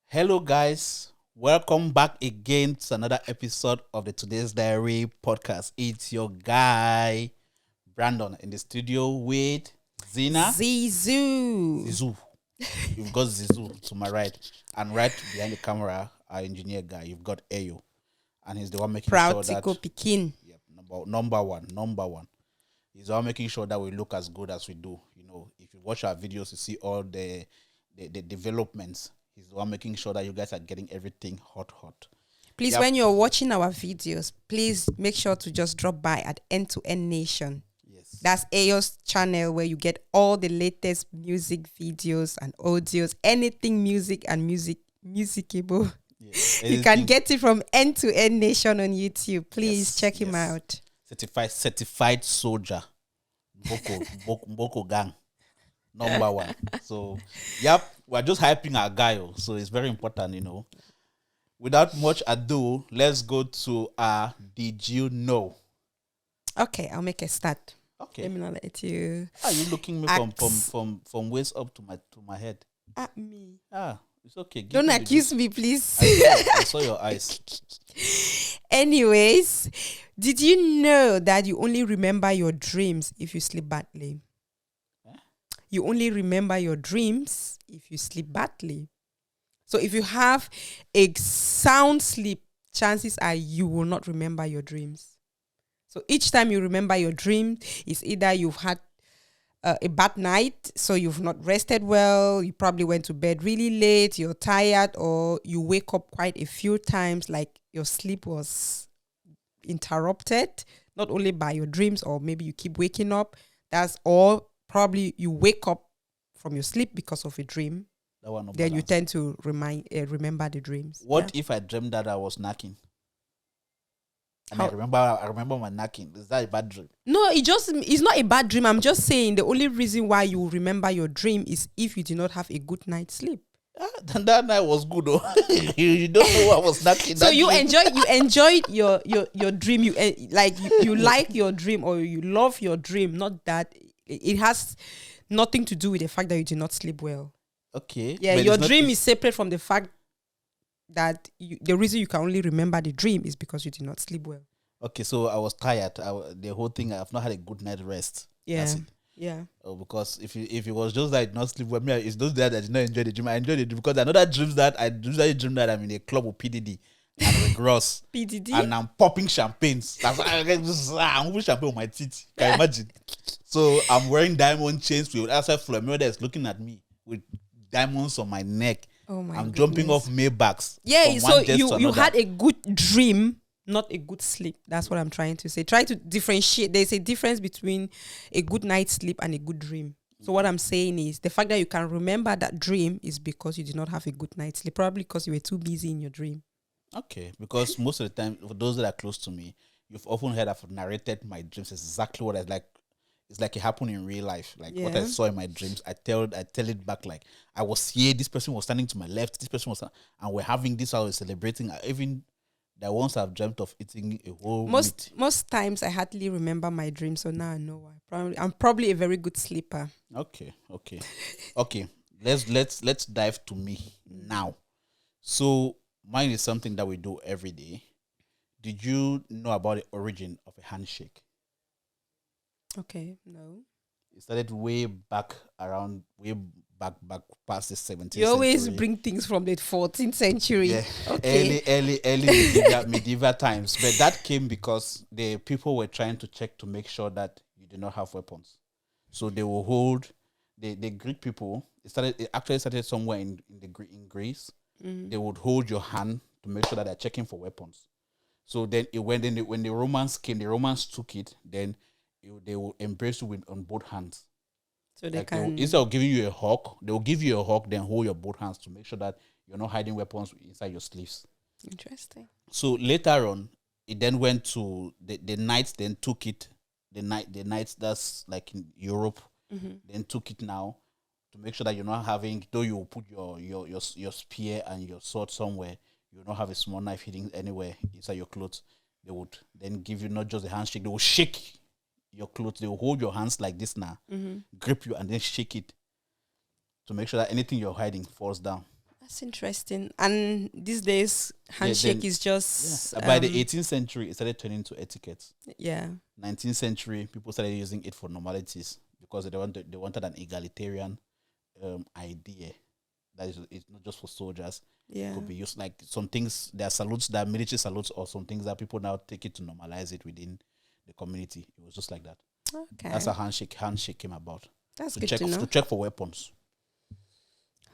Hello, guys. Welcome back again to another episode of the Today's Diary podcast. It's your guy, Brandon, in the studio with Zina. Zizu. You've got Zizu to my right. And right behind the camera, our engineer guy, you've got Ayo. And he's the one making Proud sure that... Tico Pikin. Yep, number one. He's the one making sure that we look as good as we do. You know, if you watch our videos, you see all the developments. He's the one making sure that you guys are getting everything hot. Please, when you're watching our videos, please make sure to just drop by at End to End Nation. Yes. That's Ayo's channel where you get all the latest music videos and audios, anything music and musicable. Yeah. You can get it from End to End Nation on YouTube. Please check him out. Certified soldier. Boko gang. Number one. So, we're just hyping our guy. So it's very important, you know. Without much ado, let's go to Did You Know? Okay, I'll make a start. Okay. Let me not let you. Are you looking me from waist up to my head? At me. It's okay. Don't accuse me, please. I saw your eyes. Anyways, did you know that you only remember your dreams if you sleep badly? You only remember your dreams if you sleep badly. So if you have a sound sleep, chances are you will not remember your dreams. So each time you remember your dream, it's either you've had a bad night, so you've not rested well, you probably went to bed really late, you're tired, or you wake up quite a few times like your sleep was interrupted, not only by your dreams, or maybe you keep waking up. That's all. Probably you wake up from your sleep because of a dream. Then you tend to remember the dreams. What if I dreamed that I was knacking? And I remember my knacking. Is that a bad dream? No, it's not a bad dream. I'm just saying the only reason why you remember your dream is if you did not have a good night's sleep. Then that night was good, though. You don't know I was knacking. So you enjoyed your dream. You like your dream, or you love your dream. Not that it has nothing to do with the fact that you did not sleep well. Okay. Yeah, your dream is separate from the fact that the reason you can only remember the dream is because you did not sleep well. Okay, so I was tired. The whole thing, I've not had a good night rest. Yeah. That's it. Yeah. Because if it was just that I did not sleep well, it's those days that I did not enjoy the dream. I enjoyed the dream because another dreams that I dream that I'm in a club with PDD and with Gross. PDD? And I'm popping champagnes. I'm moving champagne with my teeth. Can you imagine? So I'm wearing diamond chains with outside Flamio that's looking at me with diamonds on my neck. Oh my I'm jumping off Maybachs. Yeah, so you had a good dream, not a good sleep. That's what I'm trying to say. Try to differentiate. There's a difference between a good night's sleep and a good dream. So what I'm saying is the fact that you can remember that dream is because you did not have a good night's sleep. Probably because you were too busy in your dream. Okay, because most of the time, for those that are close to me, you've often heard I've narrated my dreams. It's exactly what I like. It's like it happened in real life. Like what I saw in my dreams, I tell it back. Like I was here, this person was standing to my left, this person was, and we're having this. I was celebrating. Even that once I've dreamt of eating a whole meat. Most times I hardly remember my dreams, so now I know why. I'm probably a very good sleeper. Okay. Let's dive to me now. So mine is something that we do every day. Did you know about the origin of a handshake? Okay, no. It started way back past the 17th You always century. bring things from the 14th century. Yeah. Okay. Early medieval times. But that came because the people were trying to check to make sure that you do not have weapons. So they will hold the Greek people. It actually started somewhere in Greece. Mm-hmm. They would hold your hand to make sure that they're checking for weapons. So then when the Romans came, the Romans took it. Then they will embrace you on both hands. So they can instead of giving you a hug, they will give you a hug, then hold your both hands to make sure that you're not hiding weapons inside your sleeves. Interesting. So later on, it then went to the knights. Then took it. The knights that's like in Europe. Mm-hmm. Then took it now to make sure that you're not having. Though you put your spear and your sword somewhere, you will not have a small knife hidden anywhere inside your clothes. They would then give you not just a handshake. They will shake your clothes. They will hold your hands like this now, grip you, and then shake it to make sure that anything you're hiding falls down. That's interesting. And these days, handshake is just by the 18th century, it started turning to etiquette. Yeah. 19th century, people started using it for normalities because they wanted an egalitarian idea that is it's not just for soldiers. Yeah. It could be used like some things. There are salutes, there are military salutes, or some things that people now take it to normalize it within the community. It was just like that. Okay. That's how handshake came about. That's to good check to know. to check for weapons.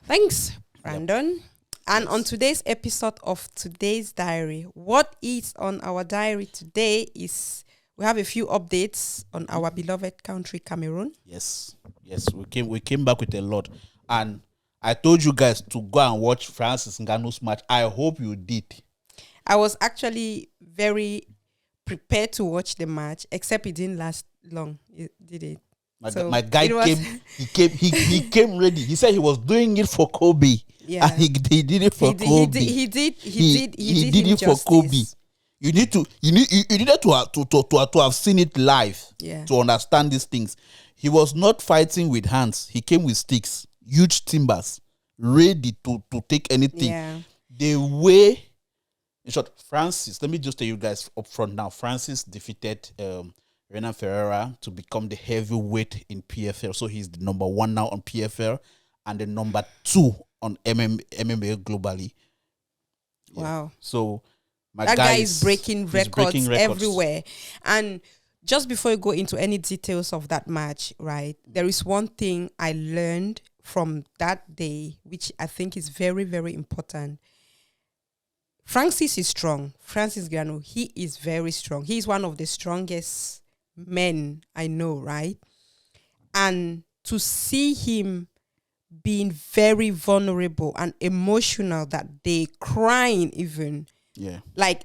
Thanks, Brandon. Yep. And Yes. on today's episode of Today's Diary, what is on our diary today is we have a few updates on our beloved country, Cameroon. Yes, we came back with a lot, and I told you guys to go and watch Francis Ngannou's match. I hope you did. I was actually very prepared to watch the match, except it didn't last long. It did it. My guy came ready. He said he was doing it for Kobe. Yeah, and he did it for Kobe. He did it for Kobe. You needed to have seen it live, yeah, to understand these things. He was not fighting with hands. He came with sticks, huge timbers, ready to take anything. Yeah. The way, in short, Francis. Let me just tell you guys up front now. Francis defeated Renan Ferreira to become the heavyweight in PFL. So he's the number 1 now on PFL and the number 2 on MMA globally. Yeah. Wow. So that guy is breaking records everywhere. And just before you go into any details of that match, right, there is one thing I learned from that day, which I think is very, very important. Francis is strong. Francis Ngannou, he is very strong. He's one of the strongest men I know, right? And to see him being very vulnerable and emotional that day, crying even, like,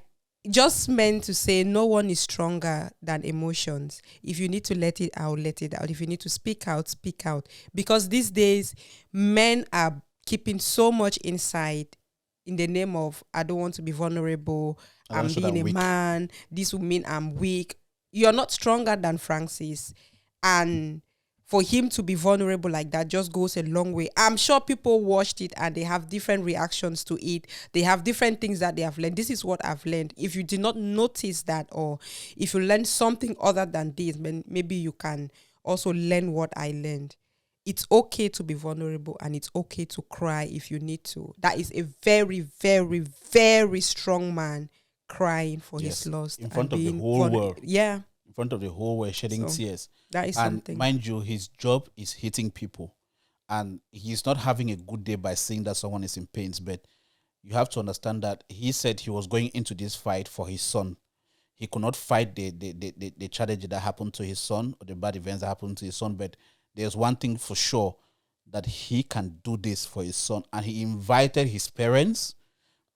just meant to say no one is stronger than emotions. If you need to let it out, let it out. If you need to speak out, speak out. Because these days, men are keeping so much inside in the name of, I don't want to be vulnerable, I'm being a man, this will mean I'm weak. You're not stronger than Francis. And for him to be vulnerable like that just goes a long way. I'm sure people watched it and they have different reactions to it. They have different things that they have learned. This is what I've learned. If you did not notice that, or if you learned something other than this, then maybe you can also learn what I learned. It's okay to be vulnerable and it's okay to cry if you need to. That is a very, very, very strong man crying for his loss. In front of the whole world. Yeah. In front of the whole world, shedding tears. That is and something. Mind you, his job is hitting people. And he's not having a good day by seeing that someone is in pains. But you have to understand that he said he was going into this fight for his son. He could not fight the tragedy that happened to his son or the bad events that happened to his son. But there's one thing for sure, that he can do this for his son. And he invited his parents,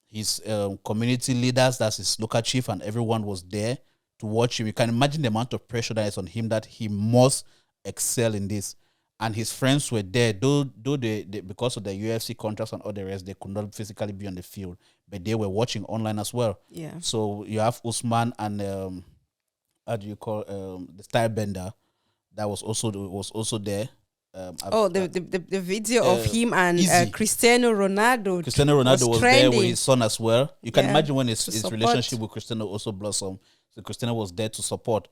his community leaders, that's his local chief, and everyone was there to watch him. You can imagine the amount of pressure that is on him, that he must excel in this. And his friends were there, though they because of the UFC contracts and all the rest, they could not physically be on the field, but they were watching online as well. Yeah. So you have Usman and the style bender that was also there. The video of him and Cristiano Ronaldo. Cristiano Ronaldo was there with his son as well. You can imagine when his relationship with Cristiano also blossomed. So Cristiano was there to support.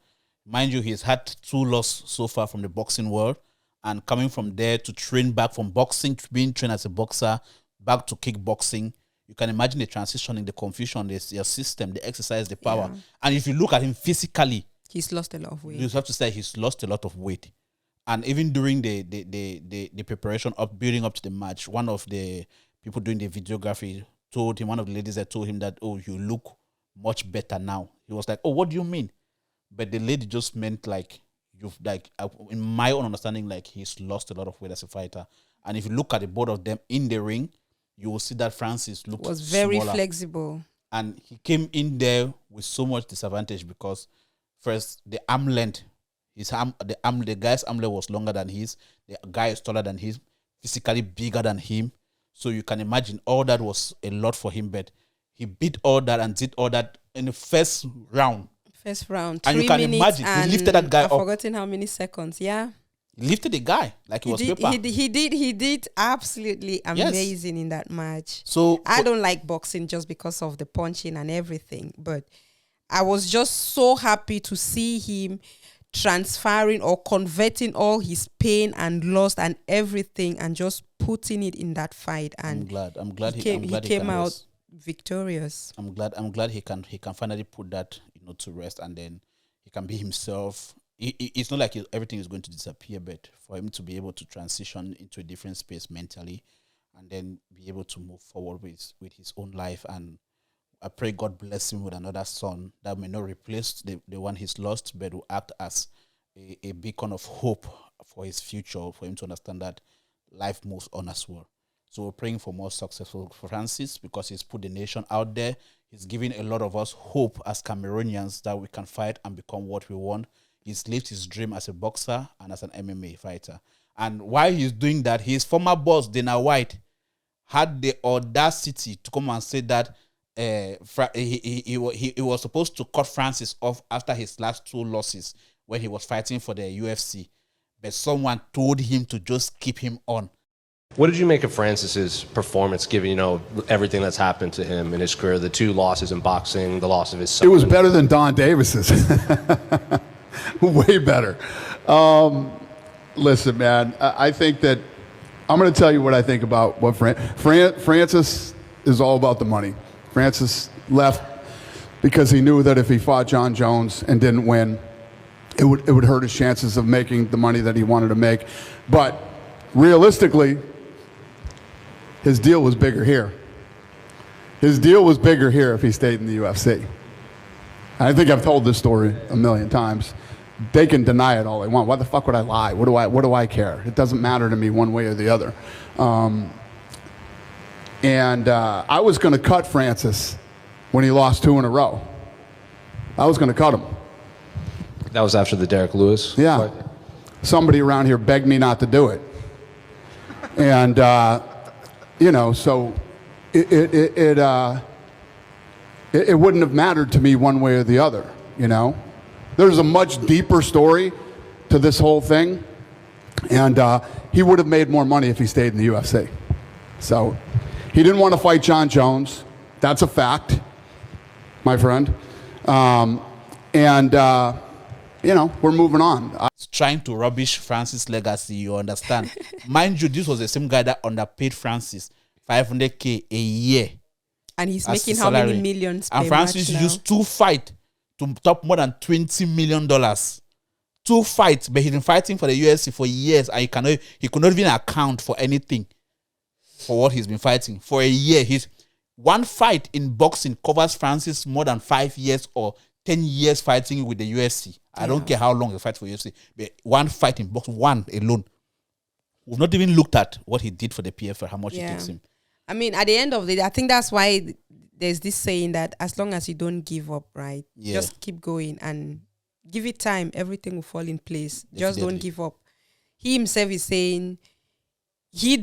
Mind you, he's had 2 losses so far from the boxing world, and coming from there to train back from boxing, to being trained as a boxer, back to kickboxing. You can imagine the transition in the confusion, your system, the exercise, the power. Yeah. And if you look at him physically, he's lost a lot of weight. You have to say he's lost a lot of weight. And even during the preparation of building up to the match, one of the people doing the videography told him, one of the ladies that told him that, oh, you look much better now. He was like, oh, what do you mean? But the lady just meant like, in my own understanding, like he's lost a lot of weight as a fighter. And if you look at the both of them in the ring, you will see that Francis was very smaller, flexible. And he came in there with so much disadvantage because first, the arm length, the guy's arm length was longer than his. The guy is taller than him, physically bigger than him. So you can imagine all that was a lot for him. But he beat all that and did all that in the first round. And 3 you can imagine, he lifted that guy up. I've forgotten how many seconds, yeah. He lifted the guy like it was paper. He did absolutely amazing in that match. So I don't like boxing just because of the punching and everything, but I was just so happy to see him transferring or converting all his pain and loss and everything and just putting it in that fight. And I'm glad he came out victorious. I'm glad he can finally put that to rest, and then he can be himself. It's not like everything is going to disappear, but for him to be able to transition into a different space mentally, and then be able to move forward with his own life. And I pray God bless him with another son that may not replace the one he's lost, but will act as a beacon of hope for his future, for him to understand that life moves on as well. So we're praying for more success for Francis, because he's put the nation out there. He's giving a lot of us hope as Cameroonians that we can fight and become what we want. He's lived his dream as a boxer and as an MMA fighter. And while he's doing that, his former boss, Dana White, had the audacity to come and say that he was supposed to cut Francis off after his last 2 losses when he was fighting for the UFC. But someone told him to just keep him on. What did you make of Francis's performance, given everything that's happened to him in his career, the 2 losses in boxing, the loss of his son? It was better than Don Davis's. Way better. Listen, man, I think that I'm going to tell you what I think about what Francis is all about the money. Francis left because he knew that if he fought John Jones and didn't win, it would hurt his chances of making the money that he wanted to make. But realistically, his deal was bigger here. His deal was bigger here if he stayed in the UFC. I think I've told this story a million times. They can deny it all they want. Why the fuck would I lie? What do I care? It doesn't matter to me one way or the other. I was going to cut Francis when he lost 2 in a row. I was going to cut him. That was after the Derek Lewis fight? Somebody around here begged me not to do it. And, so it wouldn't have mattered to me one way or the other, There's a much deeper story to this whole thing, and he would have made more money if he stayed in the UFC. So he didn't want to fight John Jones. That's a fact, my friend. We're moving on. Trying to rubbish Francis' legacy, you understand? Mind you, this was the same guy that underpaid Francis $500K a year. And he's making how many millions per And Francis match used 2 fights to top more than $20 million. 2 fights, but he's been fighting for the UFC for years, and he could not even account for anything for what he's been fighting. For a year, one fight in boxing covers Francis more than 5 years or 10 years fighting with the UFC. I don't care how long he fights for UFC, but one fight in boxing, one alone. We've not even looked at what he did for the PFL, how much it takes him. I mean, at the end of the day, I think that's why there's this saying that as long as you don't give up, right? Yeah. Just keep going and give it time. Everything will fall in place. Definitely. Just don't give up. He himself is saying he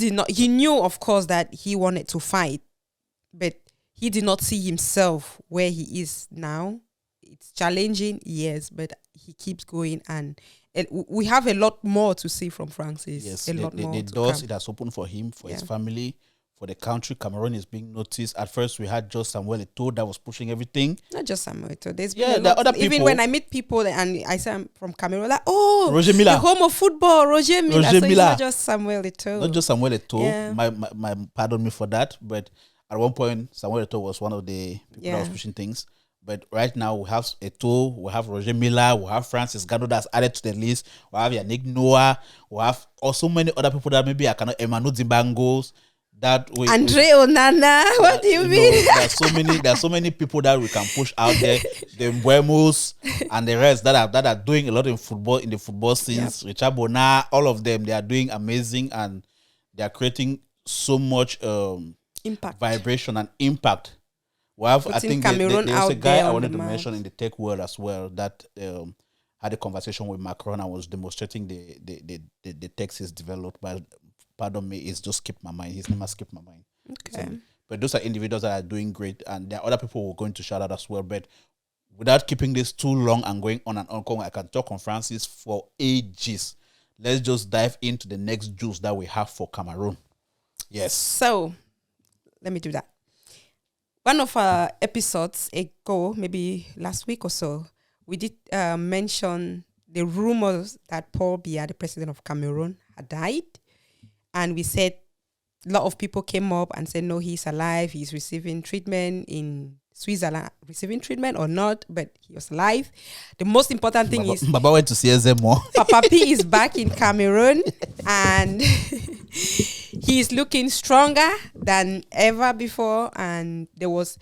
knew, of course, that he wanted to fight, but he did not see himself where he is now. It's challenging, yes, but he keeps going, and we have a lot more to see from Francis. Yes, a lot more. The doors it has opened for him, for his family, for the country. Cameroon is being noticed. At first, we had just Samuel Eto'o that was pushing everything. Not just Samuel Eto'o. There's been there are other people. Even when I meet people and I say I'm from Cameroon, like, oh, Roger Milla, the home of football, Roger Milla. So it's not just Samuel Eto'o. Not just Samuel Eto'o. Yeah. My pardon me for that, but at one point, Samuel Eto'o was one of the people that was pushing things. But right now, we have Eto'o, we have Roger Milla, we have Francis Ngannou that's added to the list, we have Yannick Noah, we have also many other people that maybe I cannot, Emmanuel Zimbangos, Andre Onana, what do you mean? There are so many people that we can push out there, the Mbuemos and the rest that are doing a lot in the football scenes. Richard Bona, all of them, they are doing amazing, and they are creating so much impact, vibration and impact. Well, I think there's a guy I wanted to mention in the tech world as well that had a conversation with Macron and was demonstrating the text he's developed. But pardon me, it's just skipped my mind. His name has skipped my mind. Okay. So, but those are individuals that are doing great, and there are other people who are going to shout out as well. But without keeping this too long and going on and on, I can talk on Francis for ages. let's just dive into the next juice that we have for Cameroon. Yes. So, let me do that. One of our episodes ago, maybe last week or so, we did mention the rumors that Paul Biya, the president of Cameroon, had died. And we said a lot of people came up and said, no, he's alive. He's receiving treatment in Switzerland. Receiving treatment or not, but he was alive. The most important thing is... Baba went to CSM more. Papa P is back in Cameroon and he's looking stronger than ever before. And there was,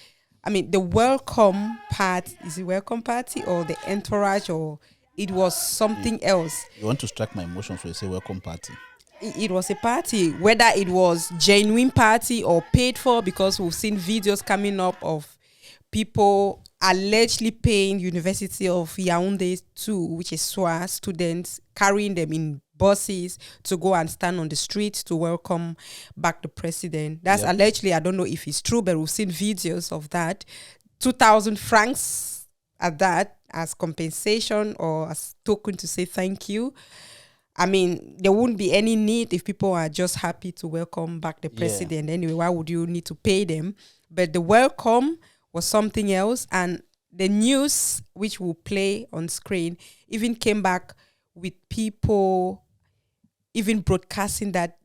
the welcome party, is it welcome party or the entourage, or it was something else? You want to strike my emotions when you say welcome party. It was a party, whether it was genuine party or paid for, because we've seen videos coming up of people allegedly paying University of Yaoundé too, which is SWA students, carrying them in buses to go and stand on the streets to welcome back the president. That's allegedly, I don't know if it's true, but we've seen videos of that. 2,000 francs at that as compensation or as token to say thank you. There wouldn't be any need if people are just happy to welcome back the president. Anyway, why would you need to pay them? But the welcome was something else. And the news, which we'll play on screen, even came back with people even broadcasting that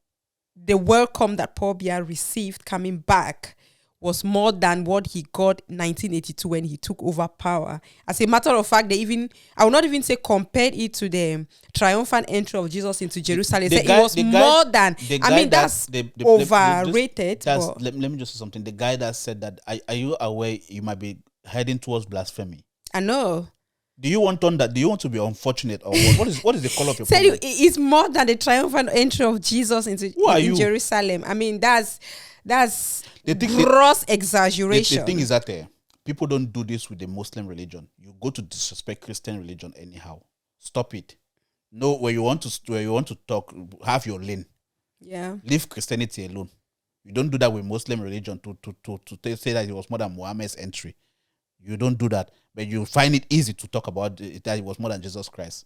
the welcome that Paul Biya received coming back was more than what he got in 1982 when he took over power. As a matter of fact, I will not even say compared it to the triumphant entry of Jesus into Jerusalem. It was more than, that's overrated. Let me just say something. The guy that said that, are you aware you might be heading towards blasphemy? I know. Do you want that? Do you want to be unfortunate or what? What is the color of your problem? It's more than the triumphant entry of Jesus into Jerusalem. That's gross exaggeration. The thing is that people don't do this with the Muslim religion. You go to disrespect Christian religion anyhow. Stop it. No, where you want to talk, have your lane. Yeah. Leave Christianity alone. You don't do that with Muslim religion to say that it was more than Muhammad's entry. You don't do that, but you find it easy to talk about that it was more than Jesus Christ.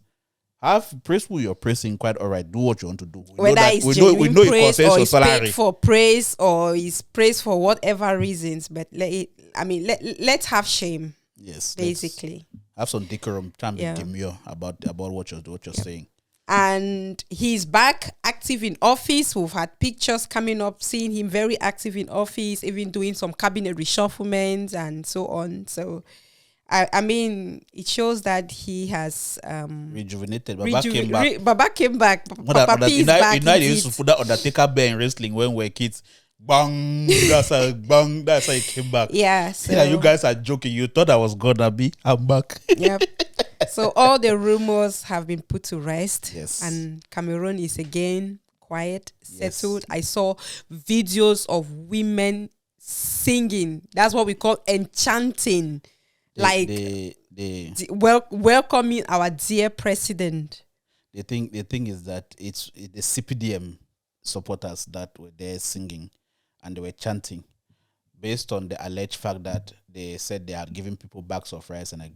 Have praise who you're praising, quite all right. Do what you want to do. Whether it's genuine praise or it's paid for praise or it's praise for whatever reasons, but let's have shame. Yes, basically. Have some decorum. Try and be demure about what you're saying. And he's back active in office. We've had pictures coming up, seeing him very active in office, even doing some cabinet reshufflements and so on. So it shows that he has rejuvenated. Baba came back. Papa P is back. They used to put that Undertaker bear in wrestling when we were kids. Bang! That's how he came back. Yeah. So you guys are joking. You thought I was gonna be. I'm back. Yep. So all the rumors have been put to rest. Yes. And Cameroon is again quiet, settled. Yes. I saw videos of women singing. That's what we call enchanting. Welcoming our dear president. The thing is that it's the CPDM supporters that were there singing and they were chanting based on the alleged fact that they said they are giving people bags of rice and are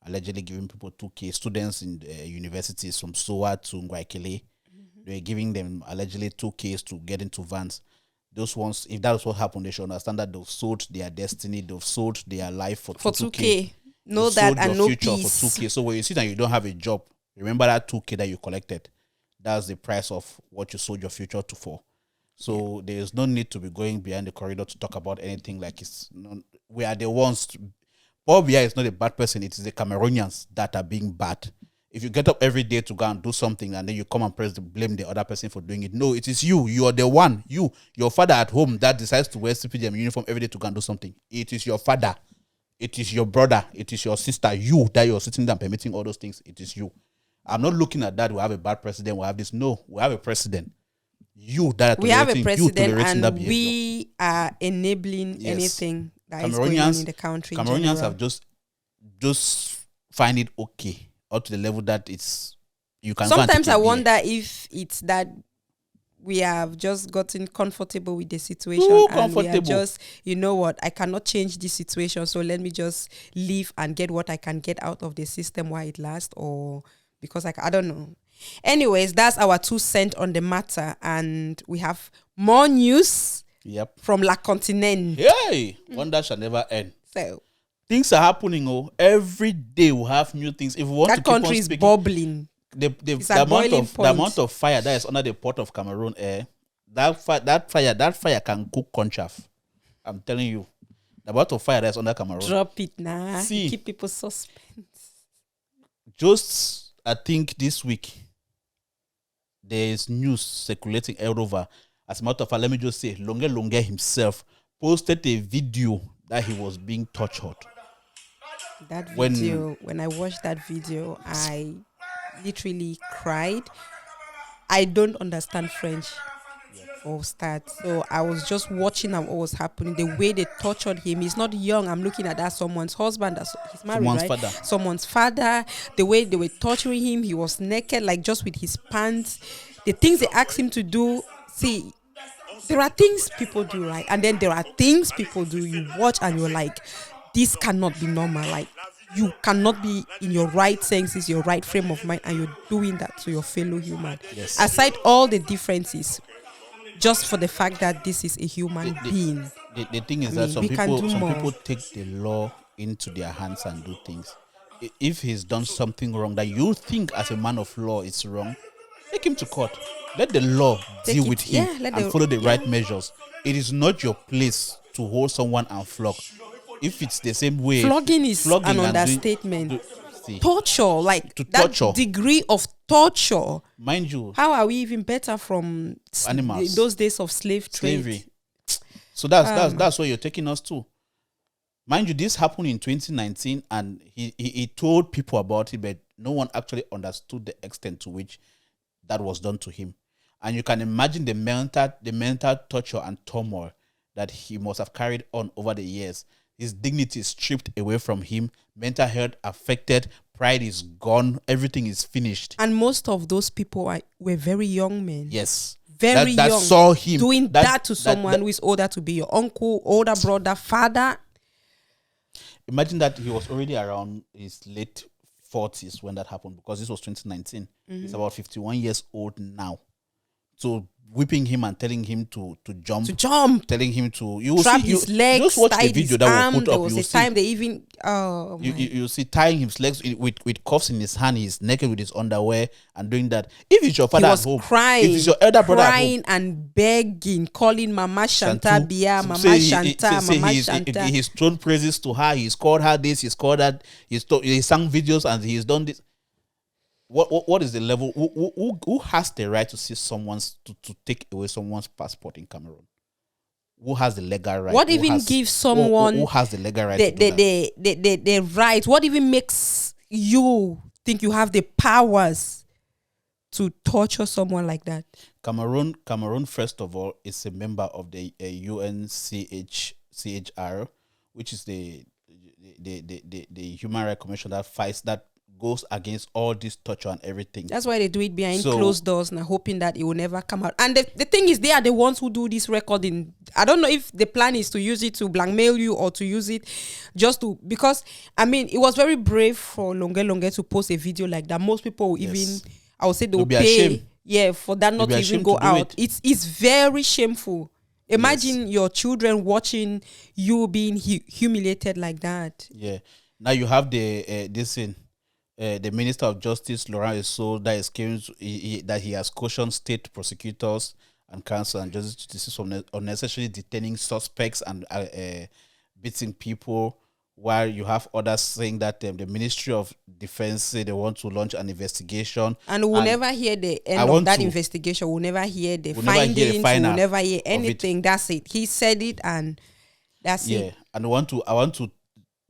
allegedly giving people 2K students in universities from SOA to Ngwaikele. Mm-hmm. They were giving them allegedly 2Ks to get into vans. Those ones, if that's what happened, they should understand that they've sold their destiny, they've sold their life for 2K. Know that and no future peace. For 2K. So when you see that you don't have a job, remember that 2K that you collected. That's the price of what you sold your future to for. So there is no need to be going behind the corridor to talk about anything like we are the ones. Paul Biya is not a bad person. It is the Cameroonians that are being bad. If you get up every day to go and do something and then you come and blame the other person for doing it. No, it is you. You are the one. Your father at home that decides to wear CPDM uniform every day to go and do something. It is your father. It is your brother. It is your sister. You that you're sitting there and permitting all those things. It is you. I'm not looking at that. We have a bad president. We have this. No, we have a president. We have a president and we are enabling anything that is going on in the country. Cameroonians have just find it okay, up to the level that it's you can. Sometimes I wonder if it's that we have just gotten comfortable with the situation. And we are just, you know what, I cannot change this situation, so let me just leave and get what I can get out of the system while it lasts, or because I don't know. Anyways, that's our 2 cents on the matter, and we have more news from La Continent. Hey, wonder shall never end. So things are happening. Every day we have new things. If we want that to keep country on is speaking, bubbling. The amount of fire that is under the pot of Cameroon air, that fire can cook conchaff. I'm telling you, the amount of fire that's under Cameroon. Drop it now. See, keep people suspense. Just I think this week there is news circulating all over. As a matter of fact, let me just say, Longue Longue himself posted a video that he was being tortured. That video, when I watched that video, I literally cried. I don't understand French for start. So I was just watching what was happening. The way they tortured him. He's not young. I'm looking at that someone's husband. He's married, Someone's right? father. Someone's father. The way they were torturing him, he was naked, like just with his pants. The things they asked him to do. See, there are things people do, right? And then there are things people do. You watch and you're like, this cannot be normal. Like, you cannot be in your right senses, your right frame of mind, and you're doing that to your fellow human. Yes. Aside all the differences, just for the fact that this is a human being. The thing is that some people take the law into their hands and do things. If he's done something wrong that you think as a man of law is wrong, take him to court. Let the law deal with him and follow the right measures. It is not your place to hold someone and flog. If it's the same way, flogging is an understatement. Torture, like that degree of torture. Mind you, how are we even better from animals? Those days of slavery. So that's what you're taking us to. Mind you, this happened in 2019, and he told people about it, but no one actually understood the extent to which that was done to him. And you can imagine the mental torture and turmoil that he must have carried on over the years. His dignity is stripped away from him, mental health affected, pride is gone, everything is finished. And most of those people were very young men. Yes. Very that young. Saw him. Doing that to someone who is older, to be your uncle, older brother, father. Imagine that he was already around his late 40s when that happened, because this was 2019. He's about 51 years old now. So whipping him and telling him to jump, telling him to trap his legs, just watch the video that we put up. There was a time they even you see tying his legs with cuffs in his hand. He's naked with his underwear and doing that. If it's your father at home, crying, if it's your elder brother at home, crying and begging, calling Mama Shanta Biya, Mama Shanta, Mama Shanta. He's thrown praises to her. He's called her this. He's called that. He sang videos and he's done this. What is the level? Who has the right to see someone's to take away someone's passport in Cameroon? Who has the legal right? What even gives someone who has the legal right? The right? What even makes you think you have the powers to torture someone like that? Cameroon, first of all, is a member of the UNCHR, which is the Human Rights Commission that goes against all this torture and everything. That's why they do it behind closed doors now, hoping that it will never come out. And the thing is, they are the ones who do this recording. I don't know if the plan is to use it to blackmail you or to use it just to, because I mean, it was very brave for Longue Longue to post a video like that. Most people will even, I would say they will pay for that not to even go out. It's very shameful. Imagine your children watching you being humiliated like that. Yeah. Now you have the this thing. The Minister of Justice, Laurent Esso, that is claiming that he has cautioned state prosecutors and counsel and justice to desist from unnecessarily detaining suspects and beating people, while you have others saying that the Ministry of Defense say they want to launch an investigation. And we'll never hear the end of that investigation. We'll never hear the findings. We'll never hear anything. That's it. He said it and that's it. Yeah, and I want to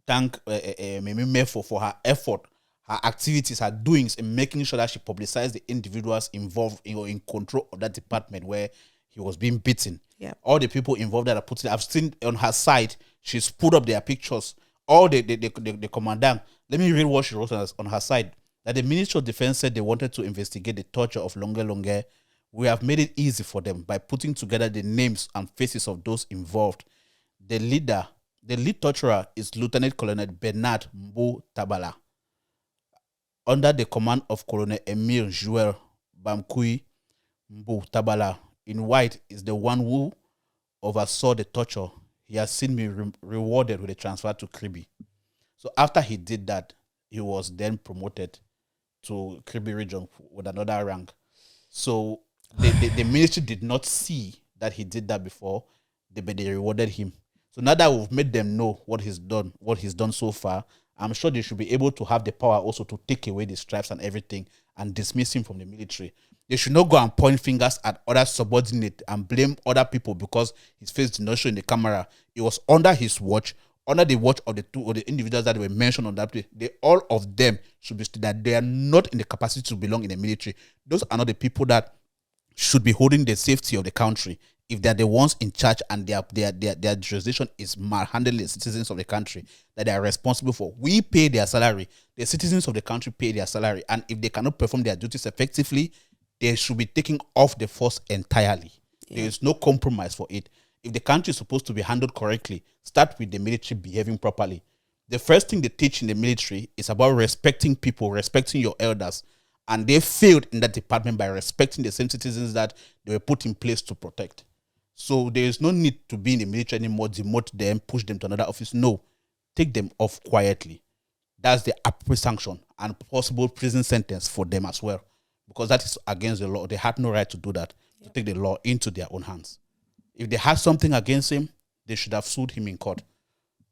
thank Mimi for her effort, her activities, her doings in making sure that she publicized the individuals involved in control of that department where he was being beaten. Yeah. All the people involved that are put in, I've seen on her site, she's put up their pictures. All the commandant. Let me read what she wrote on her site. That the Ministry of Defense said they wanted to investigate the torture of Longue Longue. We have made it easy for them by putting together the names and faces of those involved. The lead torturer is Lieutenant Colonel Bernard Mbo Tabala. under the command of Colonel Emile Joel Bamkui Mbu Tabala in white is the one who oversaw the torture. He has seen me rewarded with a transfer to Kribi. So after he did that, he was then promoted to Kribi region with another rank. So the military did not see that he did that before, but they rewarded him. So now that we've made them know what he's done so far, I'm sure they should be able to have the power also to take away the stripes and everything and dismiss him from the military. They should not go and point fingers at other subordinates and blame other people because his face did not show in the camera. It was under his watch, under the watch of the two or the individuals that were mentioned on that place. All of them should be that they are not in the capacity to belong in the military. Those are not the people that should be holding the safety of the country. If they're the ones in charge and their jurisdiction is handling the citizens of the country that they are responsible for, we pay their salary. The citizens of the country pay their salary. And if they cannot perform their duties effectively, they should be taken off the force entirely. Yeah. There is no compromise for it. If the country is supposed to be handled correctly, start with the military behaving properly. The first thing they teach in the military is about respecting people, respecting your elders. And they failed in that department by respecting the same citizens that they were put in place to protect. So there is no need to be in the military anymore, demote them, push them to another office. No, take them off quietly. That's the appropriate sanction and possible prison sentence for them as well, because that is against the law. They had no right to do that, to take the law into their own hands. If they had something against him, they should have sued him in court.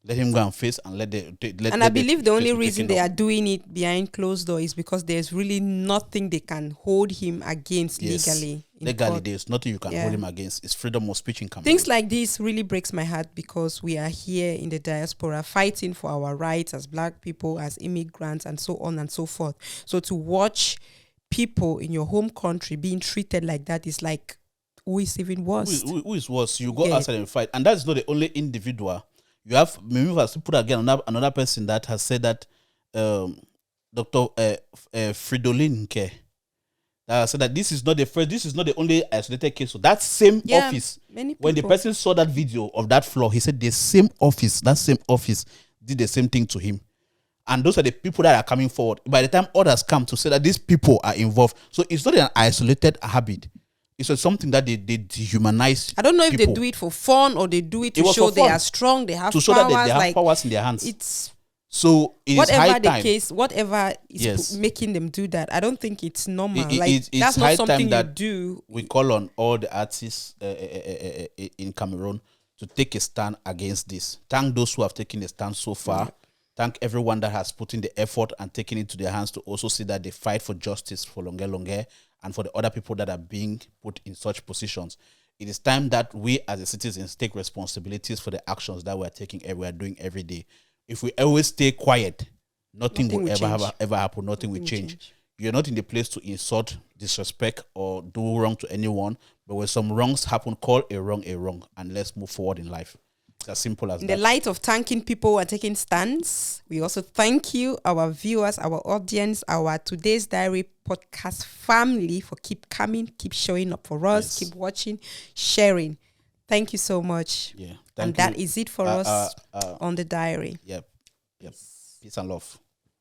Let him go and face and I believe the only reason they are doing it behind closed door is because there's really nothing they can hold him against legally. Legally, there's nothing you can hold him against. It's freedom of speech in Cameroon. Things like this really breaks my heart because we are here in the diaspora fighting for our rights as black people, as immigrants, and so on and so forth. So to watch people in your home country being treated like that is like, who is even worse? Who is worse? You go outside and fight. And that's not the only individual. You have, maybe I put again another person that has said that Dr. Fridolin Nke said that this is not the only isolated case. So that same office, when the person saw that video of that floor, he said that same office did the same thing to him. And those are the people that are coming forward. By the time others come to say that these people are involved, so it's not an isolated habit. It's something that they dehumanize. I don't know if they do it for fun or they do it to show they are strong, they have powers. To show that they have powers in their hands. It's so it is high time. Whatever is making them do that, I don't think it's normal. That's not something you do. We call on all the artists in Cameroon to take a stand against this. Thank those who have taken a stand so far. Thank everyone that has put in the effort and taken it to their hands to also see that they fight for justice for Longue Longue and for the other people that are being put in such positions. It is time that we as the citizens take responsibilities for the actions that we are doing every day. If we always stay quiet, nothing will ever happen. Nothing will change. You're not in the place to insult, disrespect, or do wrong to anyone. But when some wrongs happen, call a wrong, and let's move forward in life. It's as simple as that. In the light of thanking people who are taking stands, we also thank you, our viewers, our audience, our Today's Diary podcast family for keep coming, keep showing up for us, keep watching, sharing. Thank you so much. Yeah, and that is it for us on the diary. Yep. Peace and love.